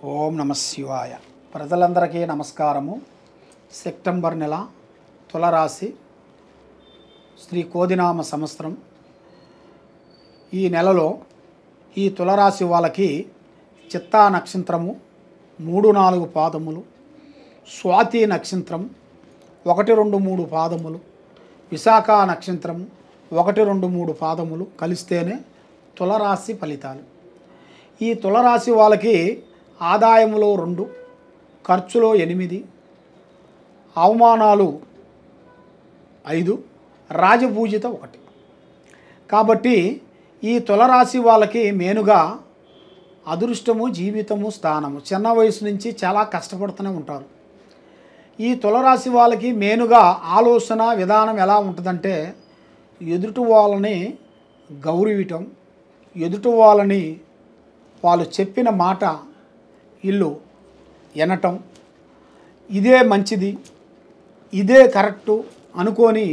ఓం నమ శివాయ. ప్రజలందరికీ నమస్కారము. సెప్టెంబర్ నెల తులరాశి శ్రీ కోదినామ సంవత్సరం. ఈ నెలలో ఈ తులరాశి వాళ్ళకి చిత్తా నక్షత్రము 3-4 పాదములు, స్వాతి నక్షత్రం 1-2-3 పాదములు, విశాఖ నక్షత్రం 1-2-3 పాదములు కలిస్తేనే తులరాశి ఫలితాలు. ఈ తులరాశి వాళ్ళకి ఆదాయములో 2, ఖర్చులో 8, అవమానాలు 5, రాజపూజిత 1. కాబట్టి ఈ తులరాశి వాళ్ళకి మేనుగా అదృష్టము, జీవితము, స్థానము. చిన్న వయసు నుంచి చాలా కష్టపడుతూనే ఉంటారు. ఈ తులరాశి వాళ్ళకి మేనుగా ఆలోచన విధానం ఎలా ఉంటుందంటే, ఎదుటి వాళ్ళని గౌరవించటం, ఎదుటి వాళ్ళని వాళ్ళు చెప్పిన మాట ఇల్లు వినటం, ఇదే మంచిది, ఇదే కరెక్టు అనుకొని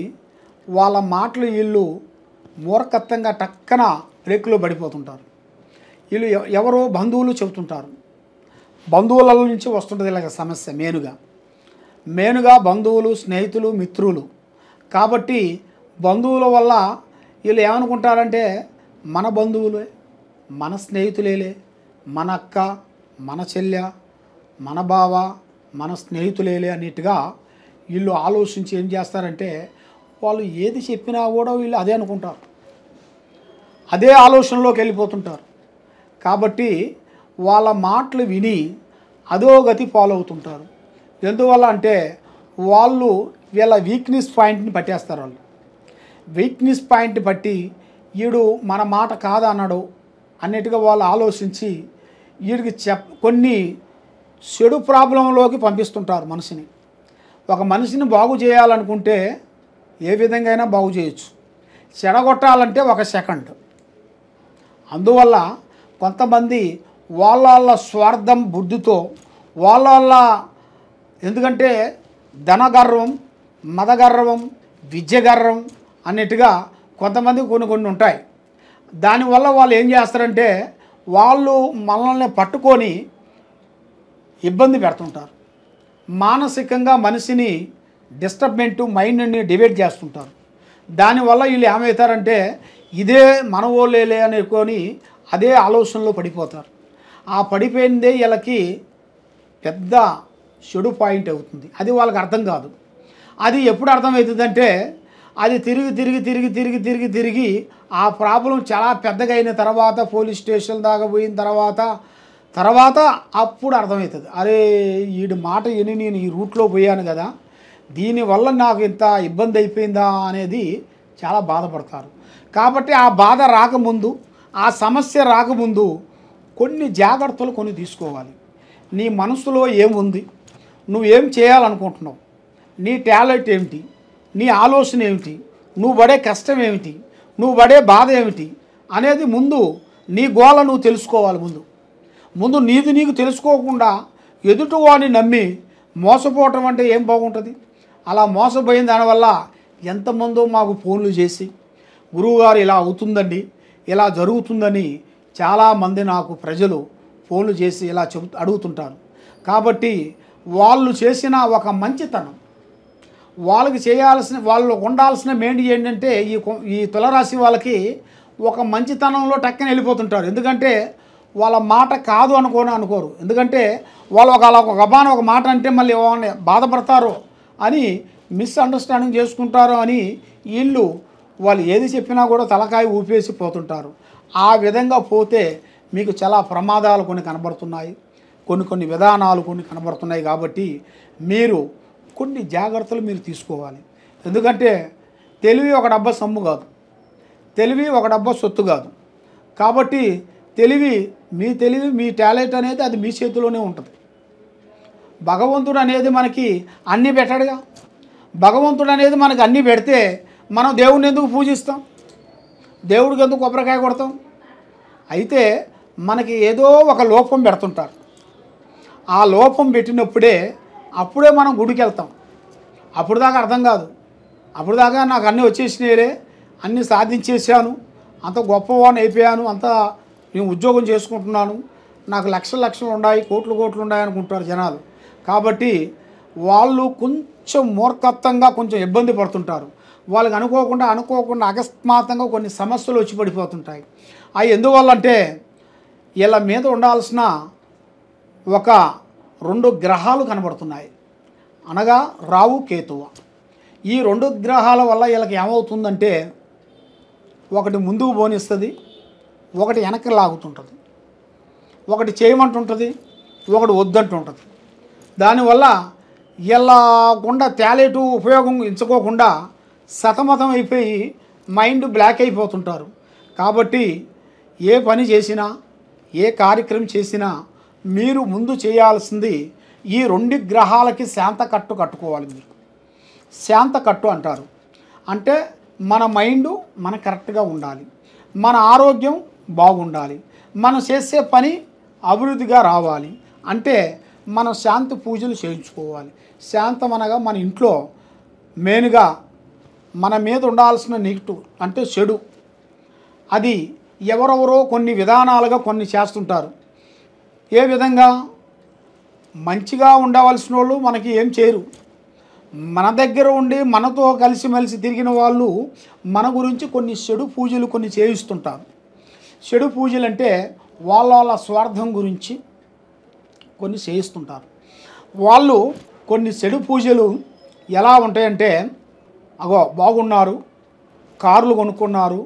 వాళ్ళ మాటలు వీళ్ళు మూర్ఖత్వంగా టక్కన బ్రేకులో పడిపోతుంటారు. వీళ్ళు ఎవరో బంధువులు చెబుతుంటారు, బంధువుల నుంచి వస్తుంటుంది ఇలాగ సమస్య. మేనుగా బంధువులు, స్నేహితులు, మిత్రులు. కాబట్టి బంధువుల వల్ల వీళ్ళు ఏమనుకుంటారంటే, మన బంధువులే, మన స్నేహితులేలే, మన అక్క, మన చెల్లె, మన బావ, మన స్నేహితులేలే అన్నట్టుగా వీళ్ళు ఆలోచించి ఏం చేస్తారంటే, వాళ్ళు ఏది చెప్పినా కూడా వీళ్ళు అదే అనుకుంటారు, అదే ఆలోచనలోకి వెళ్ళిపోతుంటారు. కాబట్టి వాళ్ళ మాటలు విని అదో గతి ఫాలో అవుతుంటారు. ఎందువల్ల అంటే, వాళ్ళు వీళ్ళ వీక్నెస్ పాయింట్ని పట్టేస్తారు. వాళ్ళు వీక్నెస్ పాయింట్ బట్టి వీడు మన మాట కాదన్నాడు అన్నట్టుగా వాళ్ళు ఆలోచించి వీడికి కొన్ని చెడు ప్రాబ్లంలోకి పంపిస్తుంటారు మనిషిని. ఒక మనిషిని బాగు చేయాలనుకుంటే ఏ విధంగా అయినా బాగు చేయొచ్చు, చెడగొట్టాలంటే 1 సెకండ్. అందువల్ల కొంతమంది వాళ్ళ స్వార్థం బుద్ధితో వాళ్ళ ఎందుకంటే ధనగర్వం, మదగర్వం, విద్యగర్వం అన్నట్టుగా కొంతమంది కొన్ని ఉంటాయి. దానివల్ల వాళ్ళు ఏం చేస్తారంటే, వాళ్ళు మనల్ని పట్టుకొని ఇబ్బంది పెడుతుంటారు. మానసికంగా మనిషిని డిస్టర్బెంట్ మైండ్ని డివైడ్ చేస్తుంటారు. దానివల్ల వీళ్ళు ఏమవుతారంటే, ఇదే మనవోలేలే అనుకొని అదే ఆలోచనలో పడిపోతారు. ఆ పడిపోయిందే వీళ్ళకి పెద్ద చెడు పాయింట్ అవుతుంది. అది వాళ్ళకి అర్థం కాదు. అది ఎప్పుడు అర్థమవుతుందంటే, అది తిరిగి ఆ ప్రాబ్లం చాలా పెద్దగా అయిన తర్వాత, పోలీస్ స్టేషన్ దాకా పోయిన తర్వాత అప్పుడు అర్థమవుతుంది, అరే వీడి మాట విని నేను ఈ రూట్లో పోయాను కదా, దీనివల్ల నాకు ఇంత ఇబ్బంది అయిపోయిందా అనేది చాలా బాధపడతారు. కాబట్టి ఆ బాధ రాకముందు, ఆ సమస్య రాకముందు కొన్ని జాగ్రత్తలు తీసుకోవాలి. నీ మనసులో ఏముంది, నువ్వేం చేయాలనుకుంటున్నావు, నీ టాలెంట్ ఏమిటి, నీ ఆలోచన ఏమిటి, నువ్వు పడే కష్టం ఏమిటి, నువ్వు పడే బాధ ఏమిటి అనేది ముందు నీ గోల నువ్వు తెలుసుకోవాలి. ముందు నీకు తెలుసుకోకుండా ఎదుటి వాడిని నమ్మి మోసపోవటం అంటే ఏం బాగుంటుంది? అలా మోసపోయిన దానివల్ల ఎంతమందో మాకు ఫోన్లు చేసి, గురువుగారు ఇలా అవుతుందండి, ఇలా జరుగుతుందని చాలామంది నాకు ప్రజలు ఫోన్లు చేసి ఇలా అడుగుతుంటారు. కాబట్టి వాళ్ళు చేసిన ఒక మంచితనం, వాళ్ళు ఉండాల్సిన మెయిన్ ఏంటంటే, ఈ తులరాశి వాళ్ళకి ఒక మంచితనంలో టక్కన వెళ్ళిపోతుంటారు. ఎందుకంటే వాళ్ళ మాట కాదు అనుకోరు. ఎందుకంటే వాళ్ళు ఒక మాట అంటే మళ్ళీ ఏమైనా బాధపడతారో అని మిస్అండర్స్టాండింగ్ చేసుకుంటారో అని వాళ్ళు ఏది చెప్పినా కూడా తలకాయ ఊపేసి పోతుంటారు. ఆ విధంగా పోతే మీకు చాలా ప్రమాదాలు కనబడుతున్నాయి, కొన్ని విధానాలు కనబడుతున్నాయి. కాబట్టి మీరు కొన్ని జాగ్రత్తలు మీరు తీసుకోవాలి. ఎందుకంటే తెలివి ఒక డబ్బా సొమ్ము కాదు, తెలివి ఒక డబ్బా సొత్తు కాదు. కాబట్టి తెలివి మీ టాలెంట్ అనేది అది మీ చేతిలోనే ఉంటుంది. భగవంతుడు అనేది మనకి అన్నీ పెట్టాడుగా. భగవంతుడు అనేది మనకి అన్నీ పెడితే మనం దేవుడిని ఎందుకు పూజిస్తాం, దేవుడికి ఎందుకు కొబ్బరికాయ కొడతాం? అయితే మనకి ఏదో ఒక లోపం పెడుతుంటారు. ఆ లోపం పెట్టినప్పుడే అప్పుడే మనం గుడికి వెళ్తాం. అప్పుడు దాకా అర్థం కాదు. అప్పుడు దాకా నాకు అన్నీ వచ్చేసినాయే, అన్నీ సాధించేసాను, అంత గొప్పవాడిని అయిపోయాను, అంత నేను ఉద్యోగం చేసుకుంటున్నాను, నాకు లక్షలు లక్షలు ఉన్నాయి, కోట్లు కోట్లు ఉన్నాయి అనుకుంటారు జనాలు. కాబట్టి వాళ్ళు కొంచెం మూర్ఖత్వంగా కొంచెం ఇబ్బంది పడుతుంటారు. వాళ్ళకి అనుకోకుండా అకస్మాత్తుగా కొన్ని సమస్యలు వచ్చి పడిపోతుంటాయి. అవి ఎందువల్లంటే వీళ్ళ మీద ఉండాల్సిన ఒక 2 గ్రహాలు కనబడుతున్నాయి, అనగా రావు కేతువ. ఈ 2 గ్రహాల వల్ల వీళ్ళకి ఏమవుతుందంటే ఒకటి ముందుకు పోనిస్తుంది, ఒకటి వెనక్కి లాగుతుంటుంది, ఒకటి చేయమంటుంటుంది, ఒకటి వద్దంటుంటుంది. దానివల్ల ఇలా గుండా టాలెంట్ ఉపయోగం ఎంచుకోకుండా సతమతం అయిపోయి మైండ్ బ్లాక్ అయిపోతుంటారు. కాబట్టి ఏ పని చేసినా, ఏ కార్యక్రమం చేసినా మీరు ముందు చేయాల్సింది ఈ 2 గ్రహాలకి శాంతకట్టు కట్టుకోవాలి. మీరు శాంతకట్టు అంటారు. అంటే మన మైండ్ మన కరెక్ట్గా ఉండాలి, మన ఆరోగ్యం బాగుండాలి, మనం చేసే పని అభివృద్ధిగా రావాలి. అంటే మనం శాంతి పూజలు చేయించుకోవాలి. శాంతం అనగా మన ఇంట్లో మెయిన్గా మన మీద ఉండాల్సిన నెగిటివ్ అంటే చెడు, అది ఎవరెవరో కొన్ని విధానాలుగా కొన్ని చేస్తుంటారు. ఏ విధంగా? మంచిగా ఉండవలసిన వాళ్ళు మనకి ఏం చేయరు. మన దగ్గర ఉండి మనతో కలిసిమెలిసి తిరిగిన వాళ్ళు మన గురించి కొన్ని చెడు పూజలు కొన్ని చేయిస్తుంటారు. చెడు పూజలు అంటే వాళ్ళ స్వార్థం గురించి కొన్ని చేయిస్తుంటారు. వాళ్ళు కొన్ని చెడు పూజలు ఎలా ఉంటాయంటే, అగో బాగున్నారు, కార్లు కొనుక్కున్నారు,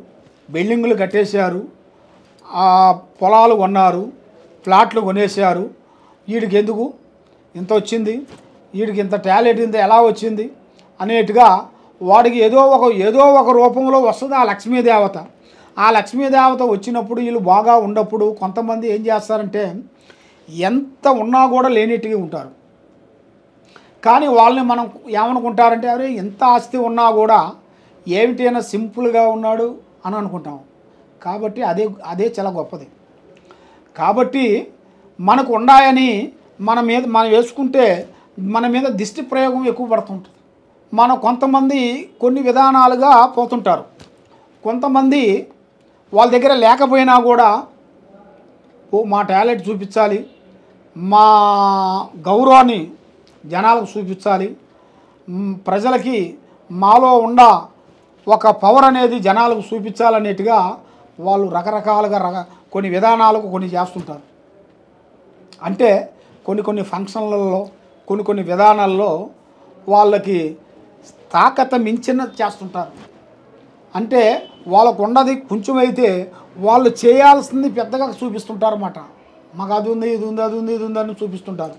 బిల్డింగులు కట్టేశారు, పొలాలు కొన్నారు, ఫ్లాట్లు కొనేశారు, వీడికి ఎందుకు ఇంత వచ్చింది, వీడికి ఇంత టాలెంట్ ఇంత ఎలా వచ్చింది అనేట్టుగా వాడికి ఏదో ఒక రూపంలో వస్తుంది ఆ లక్ష్మీదేవత. ఆ లక్ష్మీదేవత వచ్చినప్పుడు వీళ్ళు బాగా ఉన్నప్పుడు కొంతమంది ఏం చేస్తారంటే ఎంత ఉన్నా కూడా లేనిట్టుగా ఉంటారు. కానీ వాళ్ళని మనం ఏమనుకుంటారంటే అరే ఎంత ఆస్తి ఉన్నా కూడా ఏమిటైనా సింపుల్గా ఉన్నాడు అని అనుకుంటాం. కాబట్టి అదే చాలా గొప్పది. కాబట్టి మనకు ఉన్నాయని మనం వేసుకుంటే మన మీద దిష్టి ప్రయోగం ఎక్కువ పడుతుంటుంది. మనం కొంతమంది కొన్ని విధానాలుగా పోతుంటారు. కొంతమంది వాళ్ళ దగ్గర లేకపోయినా కూడా మా టాలెంట్ చూపించాలి, మా గౌరవాన్ని జనాలకు చూపించాలి, ప్రజలకి మాలో ఉన్న ఒక పవర్ అనేది జనాలకు చూపించాలనేట్టుగా వాళ్ళు రకరకాలుగా కొన్ని విధానాలకు కొన్ని చేస్తుంటారు. అంటే కొన్ని ఫంక్షన్లలో కొన్ని విధానాల్లో వాళ్ళకి తాకత మించిన చేస్తుంటారు. అంటే వాళ్ళకు ఉన్నది కొంచెమైతే వాళ్ళు చేయాల్సింది పెద్దగా చూపిస్తుంటారు అన్నమాట. మాకు అది ఉంది, ఇది ఉంది, అది ఉంది, ఇది ఉంది అని చూపిస్తుంటారు.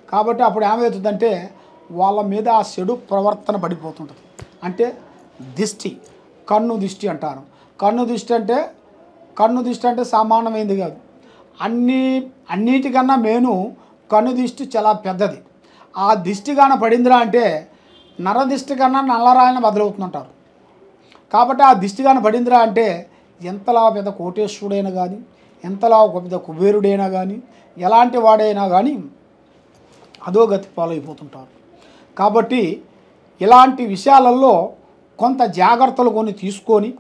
కాబట్టి అప్పుడు ఏమవుతుందంటే వాళ్ళ మీద ఆ చెడు ప్రవర్తన పడిపోతుంటుంది. అంటే దిష్టి, కన్ను దిష్టి అంటారు. కన్ను దిష్టి అంటే సామాన్యమైంది కాదు. అన్నిటికన్నా మెయిన్ కన్ను దిష్టి చాలా పెద్దది. ఆ దిష్టి కానీ పడిందిరా అంటే నరదిష్టి కన్నా నల్లరాయన బదులవుతుంటారు. కాబట్టి ఆ దిష్టి కానీ పడిందిరా అంటే ఎంతలా పెద్ద కోటేశ్వరుడైనా కానీ, ఎంతలా ఒక పెద్ద కుబేరుడైనా కానీ, ఎలాంటి వాడైనా కానీ అధోగతి పాలైపోతుంటారు. కాబట్టి ఇలాంటి విషయాలలో కొంత జాగ్రత్తలు కొన్ని తీసుకొని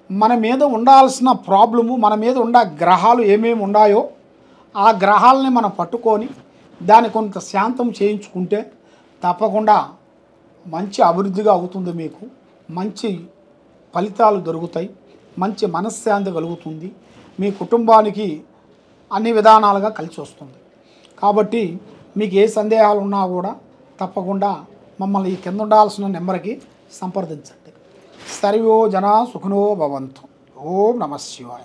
మన మీద ఉండాల్సిన ప్రాబ్లము, మన మీద ఉన్న గ్రహాలు ఏమేమి ఉన్నాయో ఆ గ్రహాలని మనం పట్టుకొని దాన్ని కొంత శాంతం చేయించుకుంటే తప్పకుండా మంచి అభివృద్ధిగా అవుతుంది. మీకు మంచి ఫలితాలు దొరుకుతాయి, మంచి మనశ్శాంతి కలుగుతుంది, మీ కుటుంబానికి అన్ని విధానాలుగా కలిసి వస్తుంది. కాబట్టి మీకు ఏ సందేహాలు ఉన్నా కూడా తప్పకుండా మమ్మల్ని ఈ కింద ఉండాల్సిన నెంబర్కి సంప్రదించండి. సర్వో జనా సుఖినో భవంతు. ఓం నమః శివాయ.